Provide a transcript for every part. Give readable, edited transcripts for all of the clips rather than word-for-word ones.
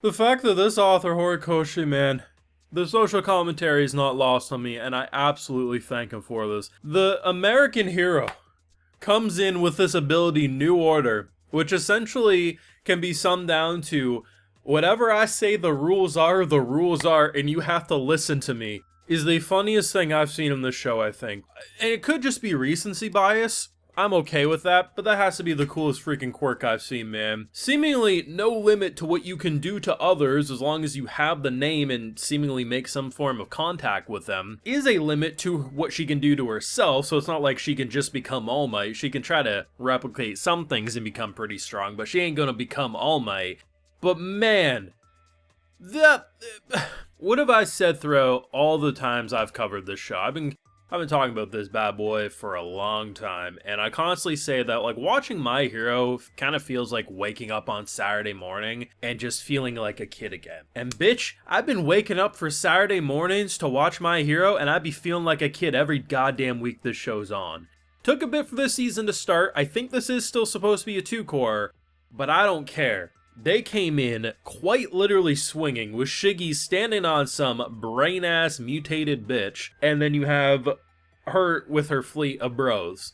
The fact that this author, Horikoshi, man, the social commentary is not lost on me, and I absolutely thank him for this. The American hero comes in with this ability, New Order, which essentially can be summed down to whatever I say the rules are, and you have to listen to me, is the funniest thing I've seen in this show, I think. And it could just be recency bias. I'm okay with that, but that has to be the coolest freaking quirk I've seen, man. Seemingly no limit to what you can do to others as long as you have the name and seemingly make some form of contact with them, is a limit to what she can do to herself, so it's not like she can just become All Might. She can try to replicate some things and become pretty strong, but she ain't gonna become All Might. But man, what have I said throughout all the times I've covered this show? I've been talking about this bad boy for a long time, and I constantly say that, like, watching My Hero kind of feels like waking up on Saturday morning and just feeling like a kid again. And bitch, I've been waking up for Saturday mornings to watch My Hero, and I'd be feeling like a kid every goddamn week this show's on. Took a bit for this season to start. I think this is still supposed to be a 2-core, but I don't care. They came in quite literally swinging, with Shiggy standing on some brain-ass mutated bitch, and then you have her with her fleet of bros.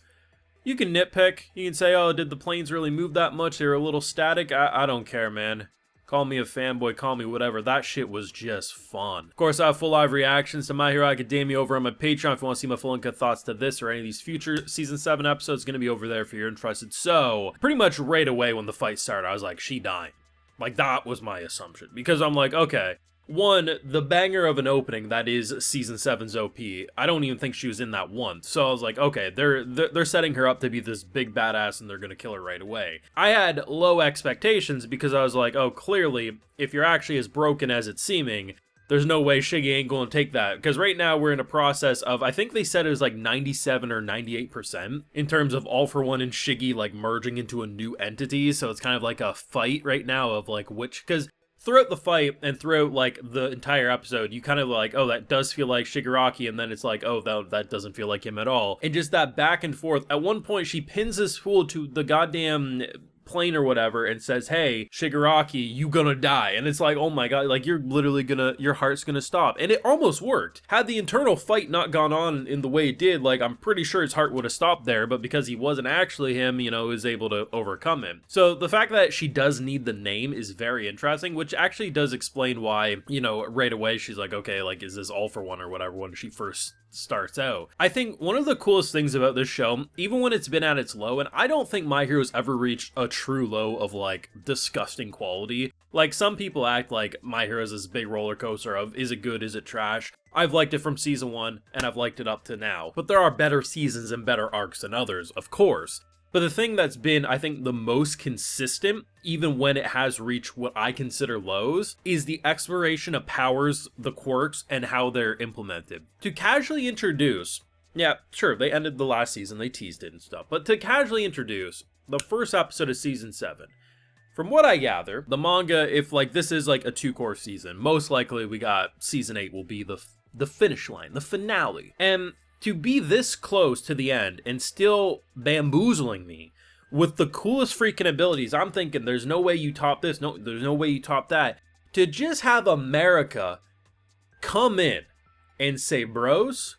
You can nitpick, you can say, oh, did the planes really move that much? They were a little static? I don't care, man. Call me a fanboy, call me whatever. That shit was just fun. Of course, I have full live reactions to My Hero Academia over on my Patreon. If you want to see my full uncut thoughts to this or any of these future Season 7 episodes, going to be over there if you're interested. So, pretty much right away when the fight started, I was like, she dying. Like, that was my assumption. Because I'm like, okay, one, the banger of an opening that is Season 7's OP, I don't even think she was in that once. So I was like, okay, they're setting her up to be this big badass and they're gonna kill her right away. I had low expectations because I was like, oh, clearly, if you're actually as broken as it's seeming, there's no way Shiggy ain't gonna take that. Because right now we're in a process of, I think they said it was like 97 or 98% in terms of All For One and Shiggy like merging into a new entity. So it's kind of like a fight right now of like which, because throughout the fight and throughout like the entire episode, you kind of like, oh, that does feel like Shigaraki, and then it's like, oh, that doesn't feel like him at all. And just that back and forth. At one point, she pins this fool to the goddamn plane or whatever and says, hey, Shigaraki, you gonna die. And it's like, oh my god, like you're literally your heart's gonna stop. And it almost worked. Had the internal fight not gone on in the way it did, like I'm pretty sure his heart would have stopped there, but because he wasn't actually him, you know, was able to overcome him. So the fact that she does need the name is very interesting, which actually does explain why, you know, right away she's like, okay, like is this All For One or whatever when she first starts out. I think one of the coolest things about this show, even when it's been at its low, and I don't think My Hero's ever reached a true low of like disgusting quality. Like some people act like My Hero's this big roller coaster of is it good, is it trash? I've liked it from season 1 and I've liked it up to now. But there are better seasons and better arcs than others, of course. But the thing that's been, I think, the most consistent, even when it has reached what I consider lows, is the exploration of powers, the quirks, and how they're implemented. To casually introduce, yeah, sure, they ended the last season, they teased it and stuff, but to casually introduce the first episode of season 7, from what I gather, the manga, if like this is like a 2-core season, most likely we got season 8 will be the finish line, the finale. And to be this close to the end and still bamboozling me with the coolest freaking abilities, I'm thinking there's no way you top this, no, there's no way you top that. To just have America come in and say, bros,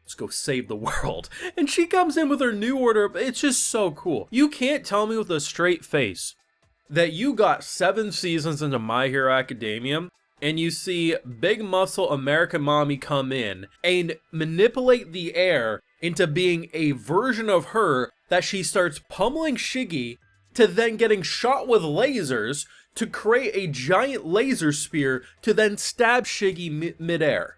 let's go save the world. And she comes in with her new order. It's just so cool. You can't tell me with a straight face that you got 7 seasons into My Hero Academia and you see big muscle American mommy come in and manipulate the air into being a version of her that she starts pummeling Shiggy to then getting shot with lasers to create a giant laser spear to then stab Shiggy midair.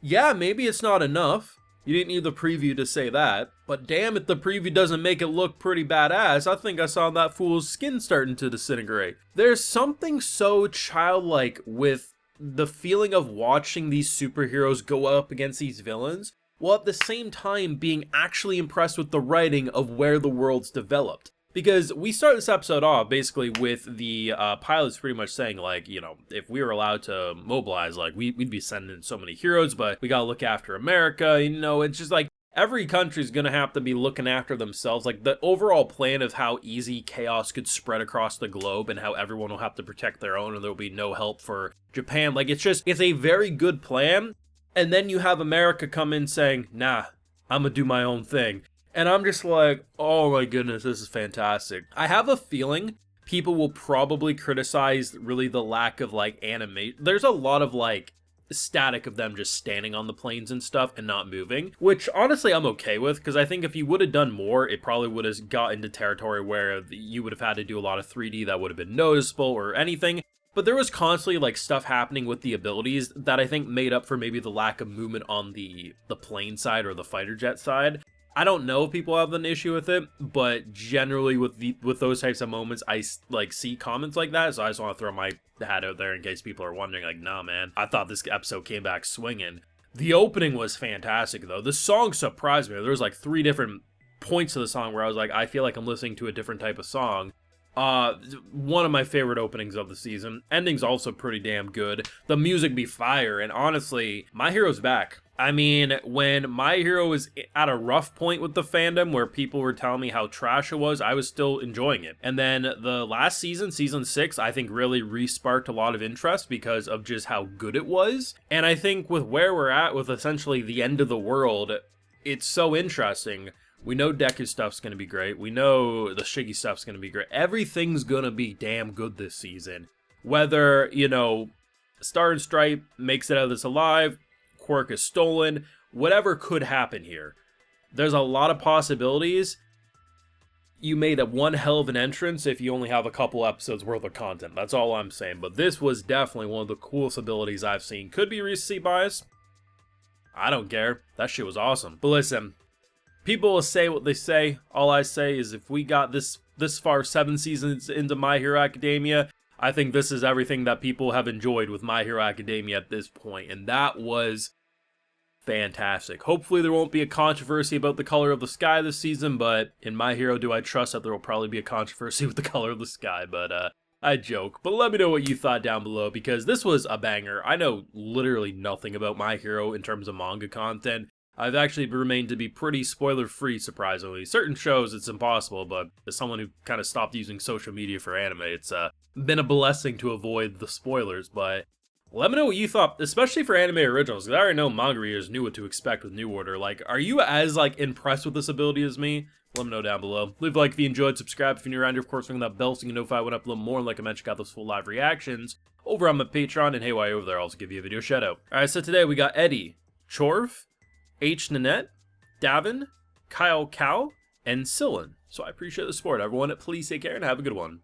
Yeah, maybe it's not enough. You didn't need the preview to say that, but damn it, the preview doesn't make it look pretty badass. I think I saw that fool's skin starting to disintegrate. There's something so childlike with the feeling of watching these superheroes go up against these villains, while at the same time being actually impressed with the writing of where the world's developed. Because we start this episode off basically with the pilots pretty much saying, like, you know, if we were allowed to mobilize, like, we'd be sending in so many heroes, but we gotta look after America, you know. It's just like, every country's gonna have to be looking after themselves. Like, the overall plan of how easy chaos could spread across the globe and how everyone will have to protect their own and there'll be no help for Japan. Like, it's a very good plan. And then you have America come in saying, nah, I'm gonna do my own thing. And I'm just like, oh my goodness, this is fantastic. I have a feeling people will probably criticize really the lack of like anime. There's a lot of like static of them just standing on the planes and stuff and not moving, which honestly I'm okay with, because I think if you would have done more, it probably would have got into territory where you would have had to do a lot of 3D that would have been noticeable or anything. But there was constantly like stuff happening with the abilities that I think made up for maybe the lack of movement on the plane side or the fighter jet side. I don't know if people have an issue with it, but generally with those types of moments, I like see comments like that, so I just want to throw my hat out there in case people are wondering, like, nah, man, I thought this episode came back swinging. The opening was fantastic, though. The song surprised me. There was like 3 different points of the song where I was like, I feel like I'm listening to a different type of song. One of my favorite openings of the season. Ending's also pretty damn good. The music be fire, and honestly, My Hero's back. I mean, when My Hero was at a rough point with the fandom where people were telling me how trash it was, I was still enjoying it. And then the last season, season 6, I think really re-sparked a lot of interest because of just how good it was. And I think with where we're at with essentially the end of the world, it's so interesting. We know Deku stuff's going to be great. We know the Shiggy stuff's going to be great. Everything's going to be damn good this season. Whether, you know, Star and Stripe makes it out of this alive, Quirk is stolen, whatever could happen here. There's a lot of possibilities. You made a one hell of an entrance if you only have a couple episodes worth of content. That's all I'm saying. But this was definitely one of the coolest abilities I've seen. Could be recency bias. I don't care. That shit was awesome. But listen, people will say what they say. All I say is if we got this far 7 seasons into My Hero Academia, I think this is everything that people have enjoyed with My Hero Academia at this point, and that was fantastic. Hopefully there won't be a controversy about the color of the sky this season, but in My Hero do I trust that there will probably be a controversy with the color of the sky, but I joke. But let me know what you thought down below, because this was a banger. I know literally nothing about My Hero in terms of manga content. I've actually remained to be pretty spoiler-free, surprisingly. Certain shows, it's impossible, but as someone who kind of stopped using social media for anime, it's been a blessing to avoid the spoilers. But let me know what you thought, especially for anime originals, because I already know manga readers knew what to expect with New Order. Like, are you as, like, impressed with this ability as me? Let me know down below. Leave a like if you enjoyed, subscribe if you're new around here, of course, ring that bell so you can notify when I upload more, and like I mentioned, got those full live reactions over on my Patreon, and hey, while you're over there, I'll also give you a video shout out. Alright, so today we got Eddie, Chorv, H. Nanette, Davin, Kyle Cow, and Sillin. So I appreciate the support, everyone. Please take care and have a good one.